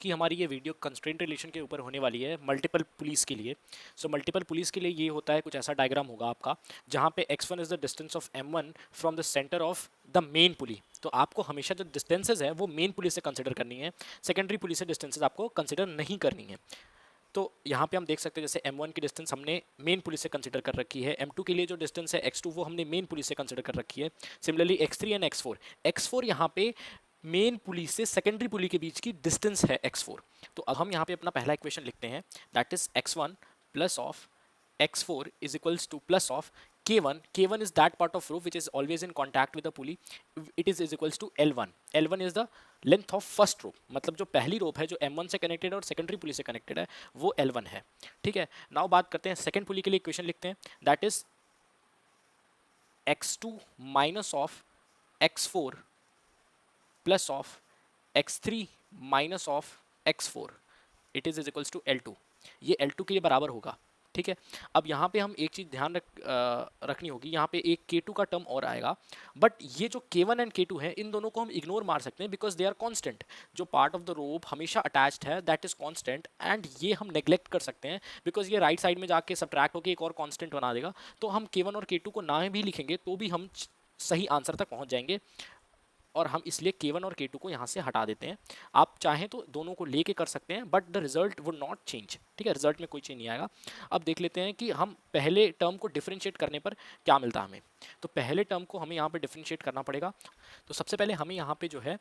कि हमारी ये वीडियो कंस्ट्रेंट रिलेशन के ऊपर होने वाली है मल्टीपल पुलिस के लिए। सो मल्टीपल पुलिस के लिए ये होता है, कुछ ऐसा डायग्राम होगा आपका जहाँ पे x1 is the distance of m1 from the centre of the main pulley. तो आपको हमेशा जो डिस्टेंसेज है वो मेन पुलिस से कंसिडर करनी है, सेकेंडरी पुलिस से डिस्टेंसेज आपको कंसिडर नहीं करनी है। तो यहाँ पे हम देख सकते हैं जैसे m1 की डिस्टेंस हमने मेन पुलिस से कंसिडर कर रखी है, m2 के लिए जो डिस्टेंस है x2 वो हमने मेन पुलिस से कंसिडर कर रखी है। सिमिलरली x3 एंड x4 यहाँ पे मेन पुली से सेकेंडरी पुली के बीच की डिस्टेंस है x4। तो अब हम यहाँ पे अपना पहला इक्वेशन लिखते हैं, that is x1 plus of x4 is equals to plus of k1 is that part of rope which is always in contact with the pulley, it is equals to l1 is the length of first rope, मतलब जो पहली रोप है जो m1 से connected है और secondary पुली से connected है वो l1 है। ठीक है, नाउ बात करते हैं सेकेंड पुली के लिए, इक्वेशन लिखते हैं that is x2 minus of x4 plus of x3 minus of x4, it is equals to l2। ये l2 के लिए बराबर होगा। ठीक है, अब यहाँ पे हम एक चीज़ ध्यान रखनी होगी, यहाँ पे एक k2 का टर्म और आएगा, बट ये जो k1 एंड k2 है इन दोनों को हम इग्नोर मार सकते हैं बिकॉज दे आर कांस्टेंट। जो पार्ट ऑफ द रोप हमेशा अटैच्ड है दैट इज कांस्टेंट, एंड ये हम नेग्लेक्ट कर सकते हैं बिकॉज ये राइट साइड में जाके सब्ट्रैक्ट होकर एक और कांस्टेंट बना देगा। तो हम k1 और k2 को ना भी लिखेंगे तो भी हम सही आंसर तक पहुँच जाएंगे, और हम इसलिए k1 और k2 को यहाँ से हटा देते हैं। आप चाहें तो दोनों को लेके कर सकते हैं but the result would not change. ठीक है, रिजल्ट में कोई चेंज नहीं आएगा। अब देख लेते हैं कि हम पहले टर्म को डिफरेंशिएट करने पर क्या मिलता है हमें। तो पहले टर्म को हमें यहाँ पे डिफरेंशिएट करना पड़ेगा। तो सबसे पहले हमें यहाँ पे जो है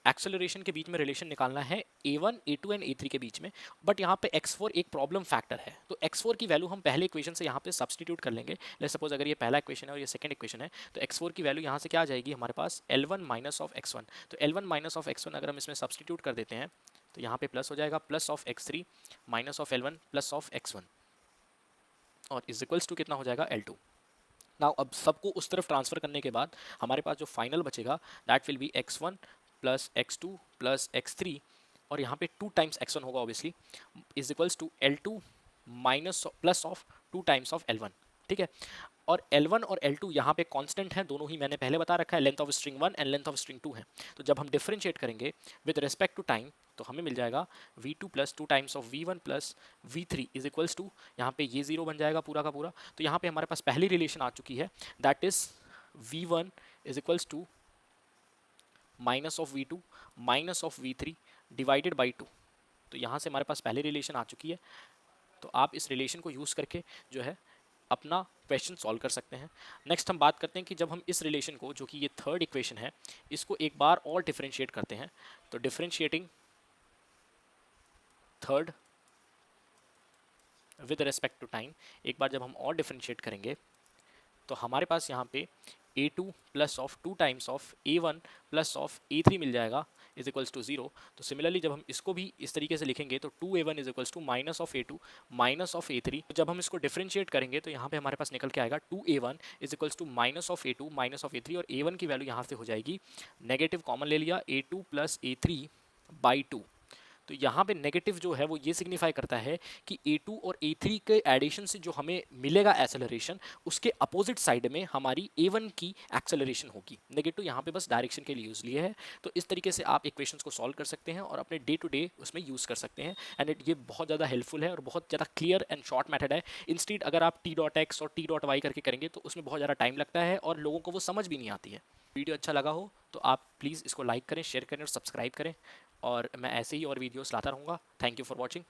एक्सेलरेशन के बीच में रिलेशन निकालना है a1 a2 एंड a3 के बीच में, बट यहाँ पे x4 एक प्रॉब्लम फैक्टर है। तो x4 की वैल्यू हम पहले इक्वेशन से यहाँ पे सब्सटीट्यूट कर लेंगे। लेट्स सपोज अगर ये पहला इक्वेशन है और ये सेकंड इक्वेशन है, तो x4 की वैल्यू यहाँ से क्या आ जाएगी हमारे पास l1 माइनस ऑफ x1। तो l1 माइनस ऑफ x1 अगर हम इसमें सब्सटीट्यूट कर देते हैं तो यहाँ पे प्लस हो जाएगा plus of x3 minus of l1 plus of x1, और इज इक्वल्स टू कितना हो जाएगा l2। नाउ अब सबको उस तरफ ट्रांसफर करने के बाद हमारे पास जो फाइनल बचेगा that will be x1 plus x2 plus x3, और यहाँ पे 2 टाइम्स x1 होगा obviously, is equals to l2 minus plus of 2 times of l1। ठीक है, और L1 और L2 यहाँ पे कांस्टेंट हैं, दोनों ही मैंने पहले बता रखा है, length of string 1 and length of string 2 है। तो जब हम डिफरेंशिएट करेंगे विद रिस्पेक्ट टू टाइम तो हमें मिल जाएगा v2 plus 2 times of v1 plus v3 is equals to, यहाँ पे ये जीरो बन जाएगा पूरा का पूरा। तो यहाँ पे हमारे पास पहली रिलेशन आ चुकी है that is v1 is equals to minus of v2 minus of v3 divided by 2। तो यहाँ से हमारे पास पहली रिलेशन आ चुकी है। तो आप इस रिलेशन को यूज़ करके जो है अपना क्वेश्चन सॉल्व कर सकते हैं। नेक्स्ट हम बात करते हैं कि जब हम इस रिलेशन को, जो कि ये थर्ड इक्वेशन है, इसको एक बार और डिफरेंशिएट करते हैं। तो differentiating third with respect to time, एक बार जब हम और डिफरेंशिएट करेंगे तो हमारे पास यहाँ पे a2 plus of 2 times of a1 plus of a3 मिल जाएगा इज इक्वल्स टू 0। तो सिमिलरली जब हम इसको भी इस तरीके से लिखेंगे तो 2a1 is equals to minus of a2 minus of a3। तो जब हम इसको डिफरेंशिएट करेंगे तो यहाँ पे हमारे पास निकल के आएगा 2a1 is equals to minus of a2 minus of a3, और a1 की वैल्यू यहाँ से हो जाएगी, नेगेटिव कॉमन ले लिया, a2 प्लस a3 बाई 2। तो यहाँ पे नेगेटिव जो है वो ये सिग्निफाई करता है कि a2 और a3 के एडिशन से जो हमें मिलेगा एक्सेलरेशन, उसके अपोजिट साइड में हमारी a1 की एक्सेलरेशन होगी। नेगेटिव यहाँ पे बस डायरेक्शन के लिए यूज़ लिए है। तो इस तरीके से आप इक्वेशंस को सॉल्व कर सकते हैं और अपने डे टू डे उसमें यूज़ कर सकते हैं, एंड ये बहुत ज़्यादा हेल्पफुल है और बहुत ज़्यादा क्लियर एंड शॉर्ट मेथड है। इंस्टीड अगर आप t.x और t.y करके करेंगे तो उसमें बहुत ज़्यादा टाइम लगता है और लोगों को वो समझ भी नहीं आती है। वीडियो अच्छा लगा हो तो आप प्लीज़ इसको लाइक करें, शेयर करें और सब्सक्राइब करें, और मैं ऐसे ही और वीडियोस लाता रहूँगा। Thank you for watching.